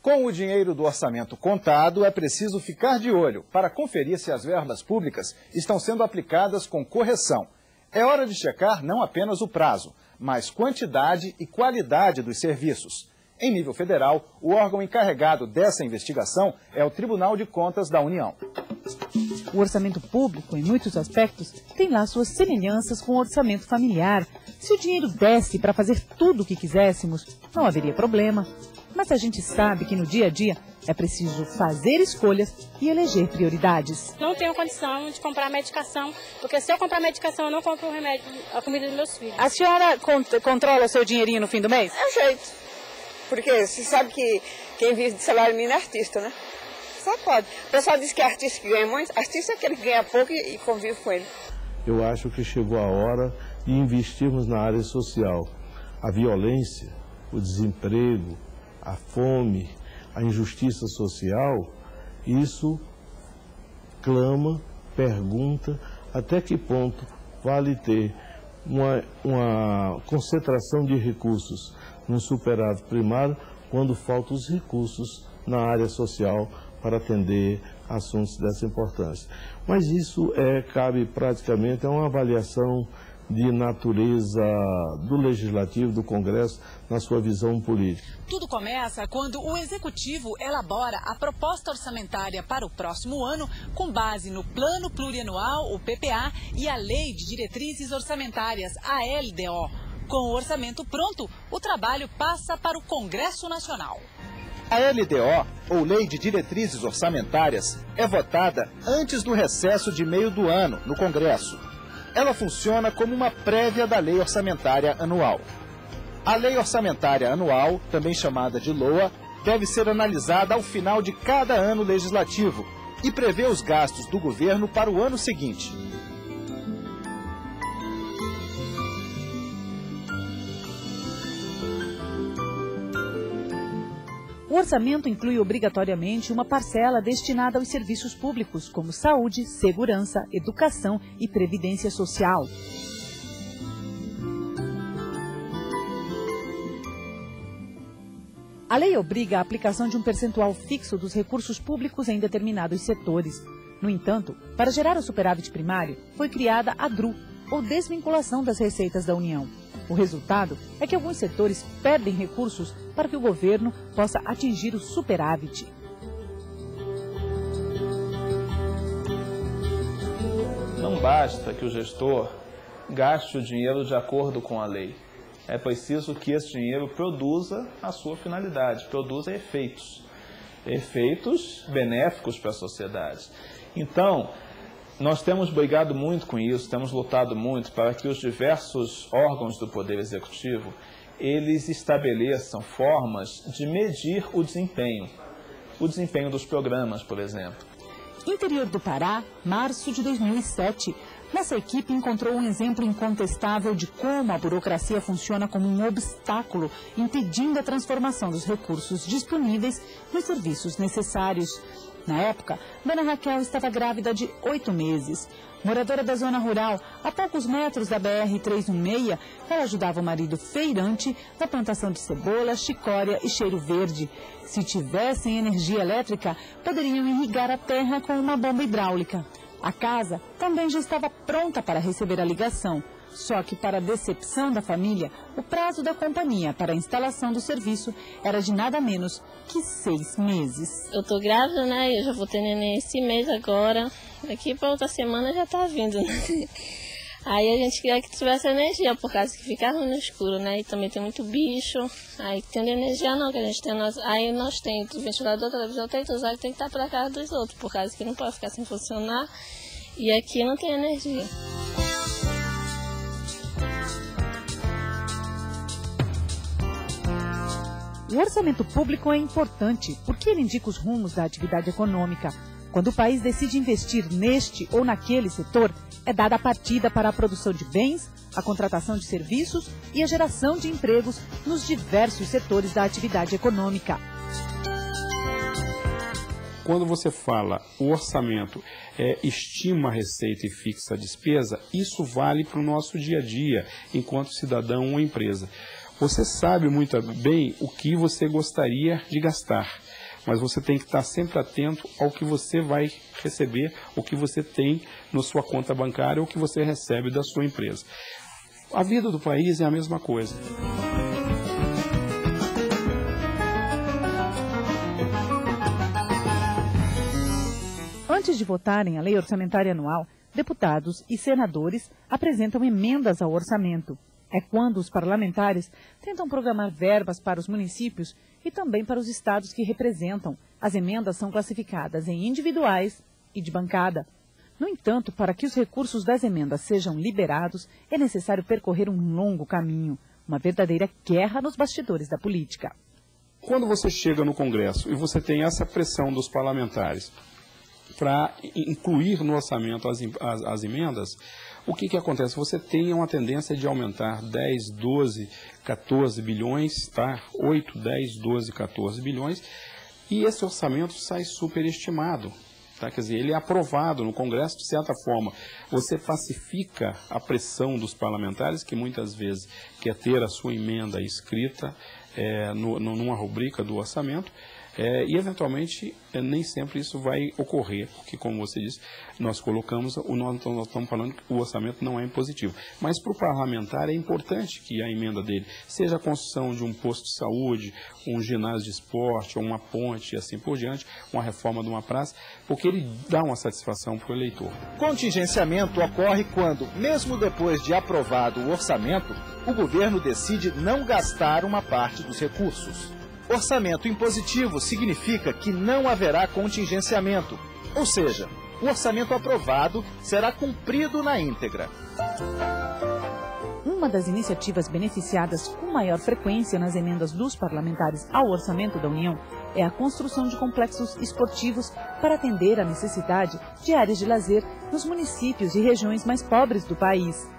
Com o dinheiro do orçamento contado, é preciso ficar de olho para conferir se as verbas públicas estão sendo aplicadas com correção. É hora de checar não apenas o prazo, mas quantidade e qualidade dos serviços. Em nível federal, o órgão encarregado dessa investigação é o Tribunal de Contas da União. O orçamento público, em muitos aspectos, tem lá suas semelhanças com o orçamento familiar. Se o dinheiro desse para fazer tudo o que quiséssemos, não haveria problema. Mas a gente sabe que no dia a dia é preciso fazer escolhas e eleger prioridades. Não tenho condição de comprar medicação, porque se eu comprar medicação, eu não compro o remédio, a comida dos meus filhos. A senhora controla o seu dinheirinho no fim do mês? É o jeito. Porque você sabe que quem vive de salário mínimo é artista, né? Só pode. O pessoal diz que é artista que ganha muito. Artista é aquele que ganha pouco e convive com ele. Eu acho que chegou a hora de investirmos na área social. A violência, o desemprego, a fome, a injustiça social, isso clama, pergunta até que ponto vale ter uma concentração de recursos no superávit primário quando faltam os recursos na área social para atender assuntos dessa importância. Mas isso cabe praticamente a uma avaliação de natureza do Legislativo, do Congresso, na sua visão política. Tudo começa quando o Executivo elabora a proposta orçamentária para o próximo ano com base no Plano Plurianual, o PPA, e a Lei de Diretrizes Orçamentárias, a LDO. Com o orçamento pronto, o trabalho passa para o Congresso Nacional. A LDO, ou Lei de Diretrizes Orçamentárias, é votada antes do recesso de meio do ano no Congresso. Ela funciona como uma prévia da Lei Orçamentária Anual. A Lei Orçamentária Anual, também chamada de LOA, deve ser analisada ao final de cada ano legislativo e prevê os gastos do governo para o ano seguinte. O orçamento inclui obrigatoriamente uma parcela destinada aos serviços públicos, como saúde, segurança, educação e previdência social. A lei obriga a aplicação de um percentual fixo dos recursos públicos em determinados setores. No entanto, para gerar o superávit primário, foi criada a DRU, ou Desvinculação das Receitas da União. O resultado é que alguns setores perdem recursos para que o governo possa atingir o superávit. Não basta que o gestor gaste o dinheiro de acordo com a lei. É preciso que esse dinheiro produza a sua finalidade, produza efeitos. Efeitos benéficos para a sociedade. Então, nós temos brigado muito com isso, temos lutado muito para que os diversos órgãos do Poder Executivo, eles estabeleçam formas de medir o desempenho dos programas, por exemplo. Interior do Pará, março de 2007. Nossa equipe encontrou um exemplo incontestável de como a burocracia funciona como um obstáculo, impedindo a transformação dos recursos disponíveis nos serviços necessários. Na época, Dona Raquel estava grávida de 8 meses. Moradora da zona rural, a poucos metros da BR-316, ela ajudava o marido feirante na plantação de cebola, chicória e cheiro verde. Se tivessem energia elétrica, poderiam irrigar a terra com uma bomba hidráulica. A casa também já estava pronta para receber a ligação. Só que, para a decepção da família, o prazo da companhia para a instalação do serviço era de nada menos que 6 meses. Eu tô grávida, né? Eu já vou ter neném esse mês agora. Daqui para outra semana já tá vindo, né? Aí a gente queria que tivesse energia, por causa que ficava no escuro, né? E também tem muito bicho. Aí tendo energia não, que a gente tem... Aí nós temos ventilador, televisão, tem que usar e tem que estar para casa dos outros, por causa que não pode ficar sem funcionar. E aqui não tem energia. O orçamento público é importante porque ele indica os rumos da atividade econômica. Quando o país decide investir neste ou naquele setor, é dada a partida para a produção de bens, a contratação de serviços e a geração de empregos nos diversos setores da atividade econômica. Quando você fala o orçamento estima a receita e fixa a despesa, isso vale para o nosso dia a dia, enquanto cidadão ou empresa. Você sabe muito bem o que você gostaria de gastar, mas você tem que estar sempre atento ao que você vai receber, o que você tem na sua conta bancária ou o que você recebe da sua empresa. A vida do país é a mesma coisa. Antes de votarem a lei orçamentária anual, deputados e senadores apresentam emendas ao orçamento. É quando os parlamentares tentam programar verbas para os municípios e também para os estados que representam. As emendas são classificadas em individuais e de bancada. No entanto, para que os recursos das emendas sejam liberados, é necessário percorrer um longo caminho, uma verdadeira guerra nos bastidores da política. Quando você chega no Congresso e você tem essa pressão dos parlamentares para incluir no orçamento as emendas, o que acontece? Você tem uma tendência de aumentar 10, 12, 14 bilhões, tá? 8, 10, 12, 14 bilhões, e esse orçamento sai superestimado. Tá? Quer dizer, ele é aprovado no Congresso, de certa forma, você pacifica a pressão dos parlamentares, que muitas vezes quer ter a sua emenda escrita numa rubrica do orçamento, e eventualmente nem sempre isso vai ocorrer, porque como você disse, nós estamos falando que o orçamento não é impositivo. Mas para o parlamentar é importante que a emenda dele seja a construção de um posto de saúde, um ginásio de esporte, ou uma ponte e assim por diante, uma reforma de uma praça, porque ele dá uma satisfação para o eleitor. Contingenciamento ocorre quando, mesmo depois de aprovado o orçamento, o governo decide não gastar uma parte dos recursos. Orçamento impositivo significa que não haverá contingenciamento, ou seja, o orçamento aprovado será cumprido na íntegra. Uma das iniciativas beneficiadas com maior frequência nas emendas dos parlamentares ao orçamento da União é a construção de complexos esportivos para atender à necessidade de áreas de lazer nos municípios e regiões mais pobres do país.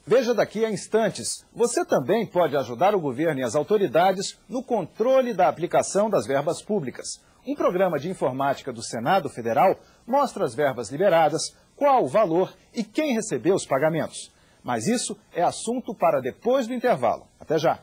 Veja daqui a instantes, você também pode ajudar o governo e as autoridades no controle da aplicação das verbas públicas. Um programa de informática do Senado Federal mostra as verbas liberadas, qual o valor e quem recebeu os pagamentos. Mas isso é assunto para depois do intervalo. Até já!